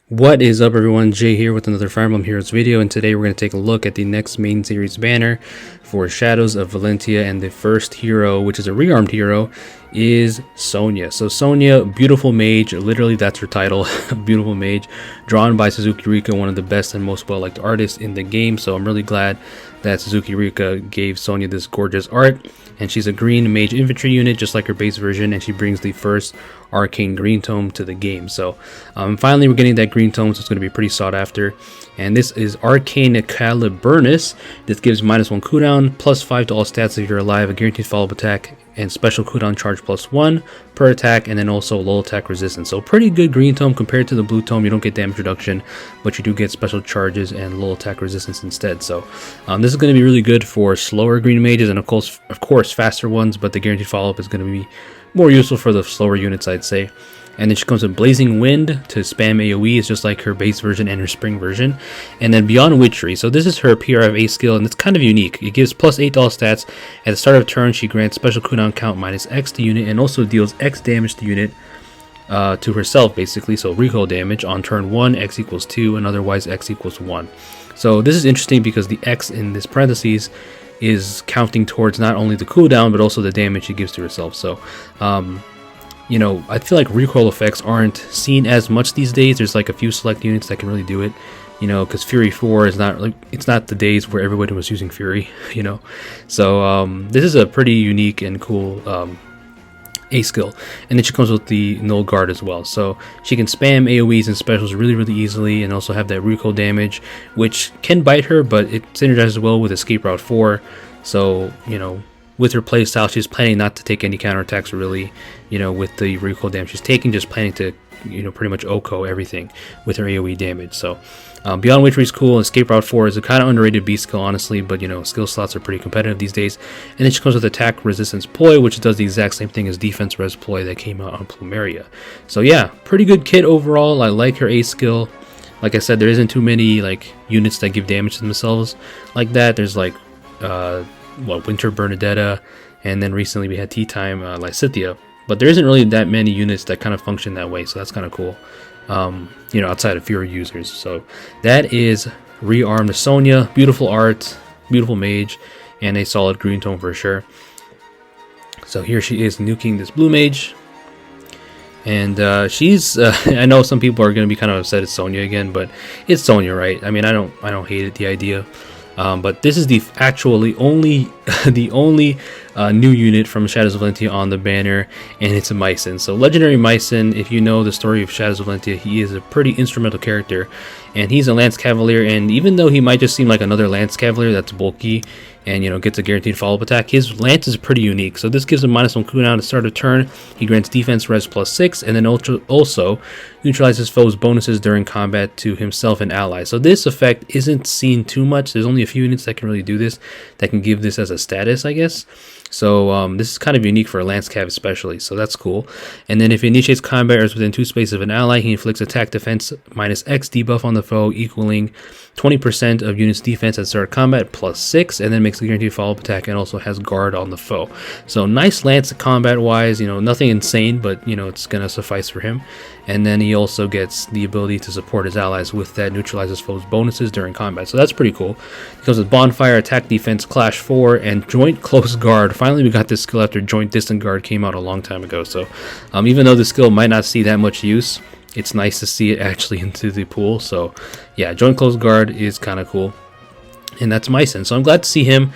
What is up, everyone? Jay here with another Fire Emblem Heroes video, and today we're going to take a look at the next main series banner for Shadows of Valentia, and the first hero, which is a rearmed hero, is Sonya. So Sonya, beautiful mage, literally that's her title, beautiful mage, drawn by Suzuki Rika, one of the best and most well-liked artists in the game. So I'm really glad that Suzuki Rika gave Sonya this gorgeous art. And she's a green mage infantry unit, just like her base version, and she brings the first arcane green tome to the game. So finally we're getting that green tome, so it's going to be pretty sought after. And this is Arcane Caliburnus. This gives -1 cooldown, +5 to all stats if you're alive, a guaranteed follow-up attack, and special cooldown charge +1 per attack, and then also low attack resistance. So pretty good green tome compared to the blue tome. You don't get damage reduction, but you do get special charges and low attack resistance instead. So this is going to be really good for slower green mages, and of course faster ones, but the guaranteed follow-up is going to be more useful for the slower units, I'd say. And then she comes with Blazing Wind to spam AoE, is just like her base version and her spring version. And then Beyond Witchery, so this is her PRFA skill, and it's kind of unique. It gives +8 to all stats. At the start of turn, she grants special cooldown count -X to unit, and also deals X damage to unit to herself, basically. So recoil damage on turn 1, X equals 2, and otherwise X equals 1. So this is interesting because the X in this parentheses is counting towards not only the cooldown, but also the damage she gives to herself. So you know, I feel like recoil effects aren't seen as much these days. There's like a few select units that can really do it, you know, because Fury 4 is not like, it's not the days where everybody was using Fury, you know. So this is a pretty unique and cool A skill. And then she comes with the Null Guard as well, so she can spam AoEs and specials really easily, and also have that recoil damage, which can bite her, but it synergizes well with Escape Route 4. So, you know, with her playstyle, she's planning not to take any counterattacks really, you know, with the recoil damage she's taking, just planning to, you know, pretty much OHKO everything with her AoE damage. So Beyond Witchery is cool. Escape Route 4 is a kind of underrated B skill, honestly, but you know, skill slots are pretty competitive these days. And then she comes with Attack Resistance Ploy, which does the exact same thing as Defense Res Ploy that came out on Plumeria. So yeah, pretty good kit overall. I like her A skill. Like I said, there isn't too many like units that give damage to themselves like that. There's like Winter Bernadetta, and then recently we had Tea Time Lysithea, but there isn't really that many units that kind of function that way, so that's kind of cool, you know, outside of Fury users. So that is Rearmed Sonya. Beautiful art, beautiful mage, and a solid green tone for sure. So here she is nuking this blue mage, and she's I know some people are going to be kind of upset it's Sonya again, but it's Sonya, right? I mean, I don't hate it, the idea. But this is the only new unit from Shadows of Valentia on the banner, and it's a Mycen. So legendary Mycen, if you know the story of Shadows of Valentia, he is a pretty instrumental character, and he's a Lance Cavalier. And even though he might just seem like another Lance Cavalier that's bulky and, you know, gets a guaranteed follow-up attack, his lance is pretty unique. So this gives him -1 cooldown to start a turn. He grants defense res +6, and then also neutralizes foes' bonuses during combat to himself and allies. So this effect isn't seen too much. There's only a few units that can really do this, that can give this as a status, I guess. So this is kind of unique for a Lance Cav especially, so that's cool. And then if he initiates combat or is within 2 spaces of an ally, he inflicts attack defense -X debuff on the foe, equaling 20% of unit's defense at start combat +6, and then makes a guaranteed follow-up attack, and also has guard on the foe. So nice lance combat wise, you know, nothing insane, but you know, it's gonna suffice for him. And then he also gets the ability to support his allies with that, neutralizes foes' bonuses during combat. So that's pretty cool. It comes with Bonfire, Attack Defense, Clash 4, and Joint Close Guard. Finally, we got this skill after Joint Distant Guard came out a long time ago. So even though the skill might not see that much use, it's nice to see it actually into the pool. So yeah, Joint Close Guard is kind of cool. And that's Mycen. So I'm glad to see him.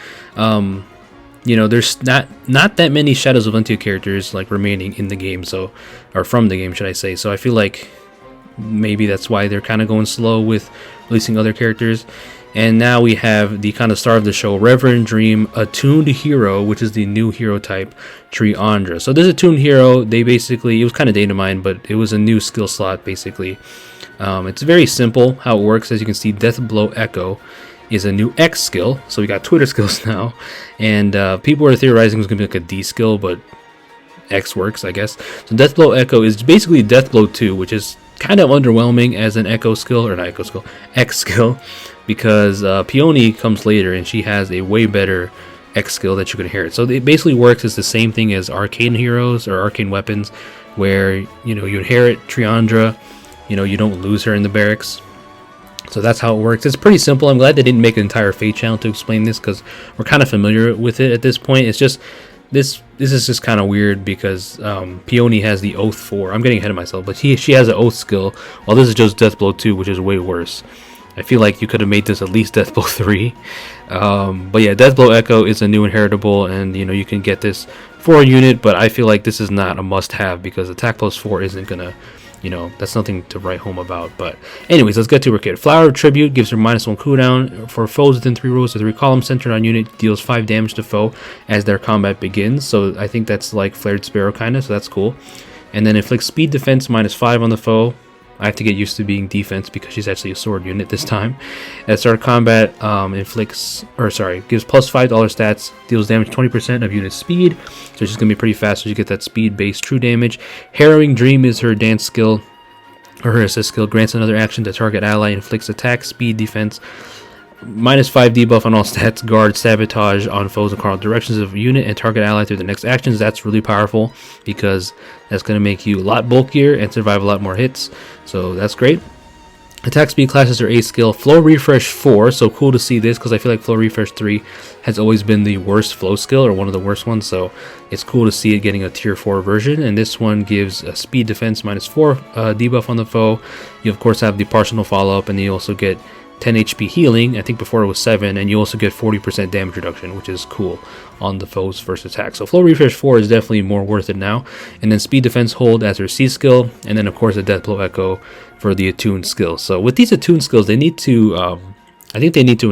You know, there's not that many Shadows of Valentia characters like remaining in the game, so, or from the game, should I say. So I feel like maybe that's why they're kind of going slow with releasing other characters. And now we have the kind of star of the show, Reverend Dream, Attuned Hero, which is the new hero type, Triandra. So this Attuned Hero, they basically, it was kind of data mined, but it was a new skill slot basically. It's very simple how it works. As you can see, Death Blow Echo is a new X skill, so we got Twitter skills now, and people are theorizing it's gonna be like a D skill, but X works, I guess. So Death Blow Echo is basically Death Blow 2, which is kind of underwhelming as an Echo skill, or not Echo skill, X skill, because Peony comes later, and she has a way better X skill that you can inherit. So it basically works as the same thing as arcane heroes or arcane weapons, where, you know, you inherit Triandra, you know, you don't lose her in the barracks. So that's how it works. It's pretty simple. I'm glad they didn't make an entire FEH channel to explain this, because we're kind of familiar with it at this point. It's just this is just kind of weird because Peony has the Oath 4. I'm getting ahead of myself, but she has an Oath skill, while this is just Death Blow 2, which is way worse. I feel like you could have made this at least Death Blow 3. But yeah, Death Blow Echo is a new inheritable, and you know, you can get this for a unit, but I feel like this is not a must-have because Attack Plus 4 isn't gonna, you know, that's nothing to write home about. But anyways, let's get to her kit. Flower of Tribute gives her -1 cooldown for foes within 3 rows of 3 columns centered on unit, deals 5 damage to foe as their combat begins. So I think that's like Flared Sparrow kind of, so that's cool. And then inflicts speed defense -5 on the foe. I have to get used to being defense because she's actually a sword unit this time. At start of combat, gives +5 stats, deals damage 20% of unit speed, so she's gonna be pretty fast. So you get that speed-based true damage. Harrowing Dream is her dance skill, or her assist skill. Grants another action to target ally, inflicts attack, speed, defense, -5 debuff on all stats, guard, sabotage on foes in cardinal directions of a unit, and target ally through the next actions. That's really powerful because that's going to make you a lot bulkier and survive a lot more hits, so that's great. Attack speed class is her A skill. Flow Refresh 4, so cool to see this because I feel like Flow Refresh 3 has always been the worst flow skill, or one of the worst ones, so it's cool to see it getting a tier 4 version. And this one gives a speed defense -4 debuff on the foe. You of course have the partial follow-up, and you also get 10 HP healing. I think before it was 7, and you also get 40% damage reduction, which is cool on the foe's first attack. So Flow Refresh 4 is definitely more worth it now. And then Speed Defense Hold as her C skill, and then of course a Death Blow Echo for the Attuned skill. So with these Attuned skills, they need to, I think they need to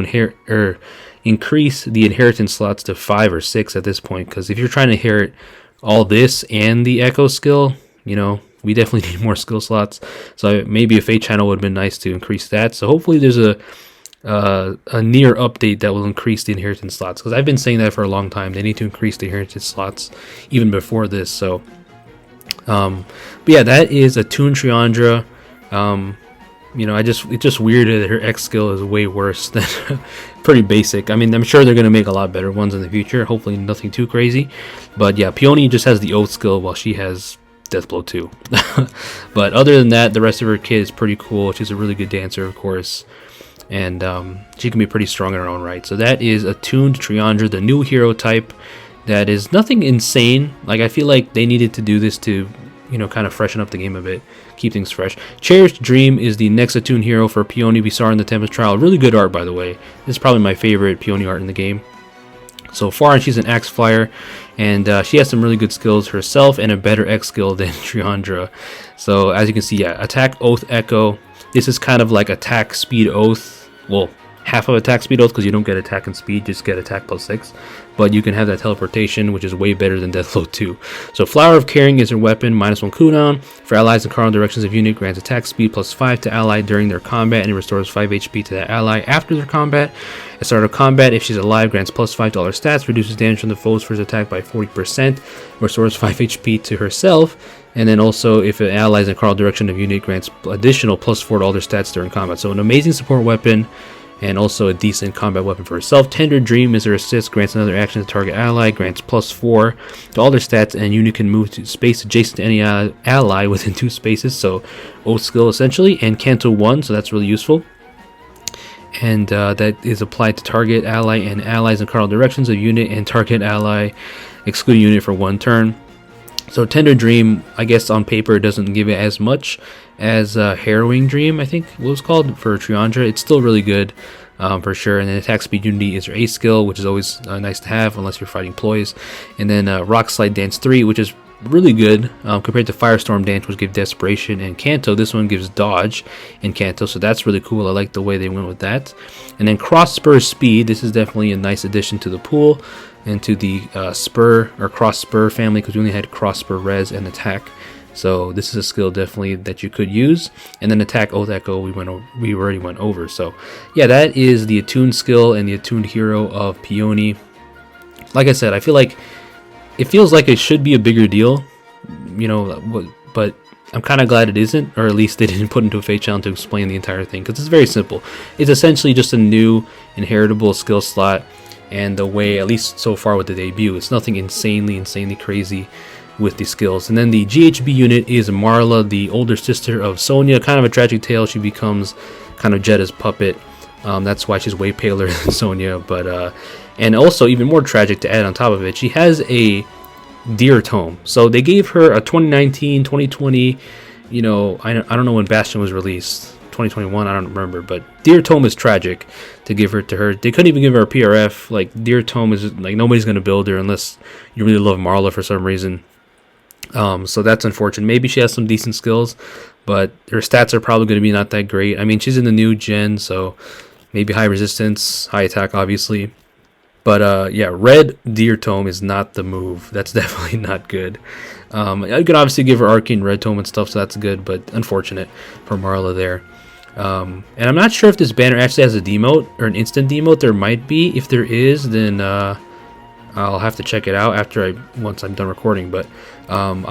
increase the inheritance slots to 5 or 6 at this point, because if you're trying to inherit all this and the Echo skill, you know, we definitely need more skill slots. So maybe a FEH channel would have been nice to increase that. So hopefully there's a near update that will increase the inheritance slots, because I've been saying that for a long time. They need to increase the inheritance slots even before this. So but yeah, that is Attuned Triandra. You know, it's just weird that her X skill is way worse than pretty basic. I mean, I'm sure they're going to make a lot better ones in the future. Hopefully nothing too crazy. But yeah, Peony just has the Oath skill while she has Death Blow 2. But other than that, the rest of her kit is pretty cool. She's a really good dancer, of course, and she can be pretty strong in her own right. So that is Attuned Triandra, the new hero type. That is nothing insane. Like, I feel like they needed to do this to, you know, kind of freshen up the game a bit, keep things fresh. Cherished Dream is the next attuned hero for Peony we saw in the Tempest Trial. Really good art, by the way. This is probably my favorite Peony art in the game so far, and she's an axe flyer, and she has some really good skills herself and a better X skill than Triandra. So as you can see, yeah, attack, Oath, Echo. This is kind of like attack, speed, Oath. Well, half of attack, speed, Oath, because you don't get attack and speed, just get attack +6. But you can have that teleportation, which is way better than Death Blow 2. So Flower of Caring is her weapon, -1 cooldown. For allies in cardinal directions of unit, grants attack speed +5 to ally during their combat, and it restores 5 HP to that ally after their combat. At start of combat, if she's alive, grants +5 to all her stats, reduces damage from the foe's first attack by 40%, restores 5 HP to herself, and then also if an ally is in cardinal direction of unit, grants additional +4 to all their stats during combat. So an amazing support weapon, and also a decent combat weapon for herself. Tender Dream is her assist, grants another action to target ally, grants +4 to all their stats, and unit can move to space adjacent to any ally within 2 spaces, so Oath skill essentially, and Canto 1, so that's really useful. And that is applied to target ally and allies in cardinal directions of unit, and target ally excluding unit for 1 turn. So Tender Dream, I guess on paper, doesn't give it as much as Harrowing Dream, I think what was called, for Triandra. It's still really good, for sure. And then Attack Speed Unity is her A skill, which is always nice to have unless you're fighting ploys. And then Rock Slide Dance 3, which is really good compared to Firestorm Dance, which gives Desperation and Canto. This one gives Dodge and Canto, so that's really cool. I like the way they went with that. And then Cross Spur Speed, this is definitely a nice addition to the pool and to the Spur or Cross Spur family, because we only had Cross Spur Res and Attack. So this is a skill definitely that you could use. And then Attack, Oath, Echo, we already went over. So yeah, that is the attuned skill and the attuned hero of Peony. Like I said, I feel like it feels like it should be a bigger deal, you know, but I'm kind of glad it isn't, or at least they didn't put into a FEH channel to explain the entire thing, because it's very simple. It's essentially just a new inheritable skill slot, and the way, at least so far with the debut, it's nothing insanely crazy. with the skills. And then the GHB unit is Marla, the older sister of Sonya. Kind of a tragic tale. She becomes kind of Jetta's puppet. That's why she's way paler than Sonya. But and also even more tragic to add on top of it, she has a deer tome. So they gave her a 2019, 2020. You know, I don't know when Bastion was released. 2021, I don't remember, but Deer Tome is tragic to give her to her. They couldn't even give her a PRF. Like, Deer Tome is like, nobody's gonna build her unless you really love Marla for some reason. So that's unfortunate. Maybe she has some decent skills, but her stats are probably gonna be not that great. I mean, she's in the new gen, so maybe high resistance, high attack, obviously. But yeah, red Deer Tome is not the move. That's definitely not good. I could obviously give her Arcane Red Tome and stuff, so that's good, but unfortunate for Marla there. And I'm not sure if this banner actually has a demote or an instant demote. There might be. If there is, then I'll have to check it out once I'm done recording. But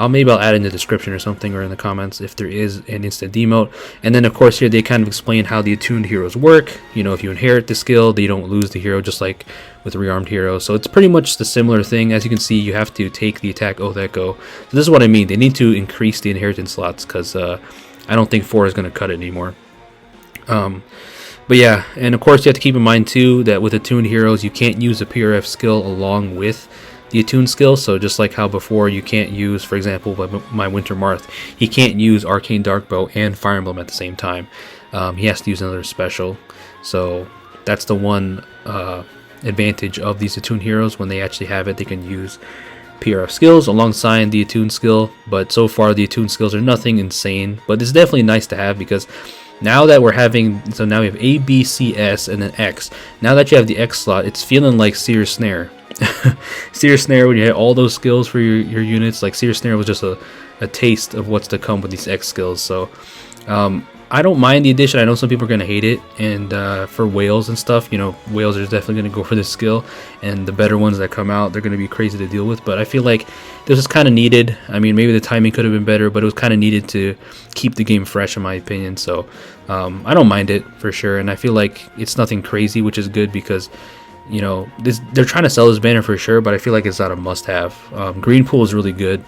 maybe I'll add in the description or something, or in the comments if there is an instant demote. And then of course here they kind of explain how the attuned heroes work. You know, if you inherit the skill, they don't lose the hero, just like with rearmed heroes. So it's pretty much the similar thing. As you can see, you have to take the attack Oath Echo. So this is what I mean. They need to increase the inheritance slots, because I don't think 4 is going to cut it anymore. But yeah, and of course you have to keep in mind too that with attuned heroes you can't use a PRF skill along with the attuned skill. So just like how before you can't use, for example, my Winter Marth, he can't use Arcane Darkbow and Fire Emblem at the same time. He has to use another special. So that's the one advantage of these attuned heroes. When they actually have it, they can use PRF skills alongside the attuned skill. But so far the attuned skills are nothing insane, but it's definitely nice to have, because now that we're having, so now we have A, B, C, S, and then X. Now that you have the X slot, it's feeling like Seer Snare. Seer Snare, when you had all those skills for your units, like Seer Snare was just a taste of what's to come with these X skills. So I don't mind the addition. I know some people are going to hate it, and for whales and stuff, you know, whales are definitely going to go for this skill, and the better ones that come out, they're going to be crazy to deal with. But I feel like this was kind of needed. I mean, maybe the timing could have been better, but it was kind of needed to keep the game fresh, in my opinion. So I don't mind it for sure, and I feel like it's nothing crazy, which is good, because you know, they're trying to sell this banner for sure, but I feel like it's not a must-have. Green Pool is really good,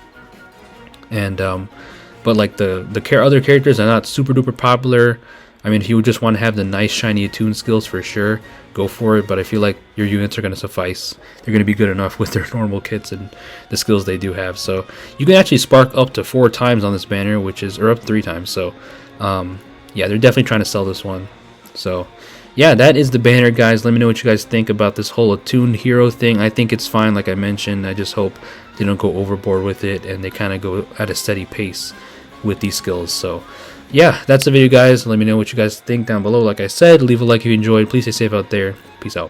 and but like the other characters are not super duper popular. I mean, if you just want to have the nice shiny attuned skills, for sure, go for it. But I feel like your units are going to suffice. They're going to be good enough with their normal kits and the skills they do have. So you can actually spark up to 4 times on this banner, or up 3 times. So yeah, they're definitely trying to sell this one. So yeah, that is the banner, guys. Let me know what you guys think about this whole attuned hero thing. I think it's fine, like I mentioned. I just hope they don't go overboard with it, and they kind of go at a steady pace with these skills. So yeah, that's the video, guys. Let me know what you guys think down below. Like I said, leave a like if you enjoyed. Please stay safe out there. Peace out.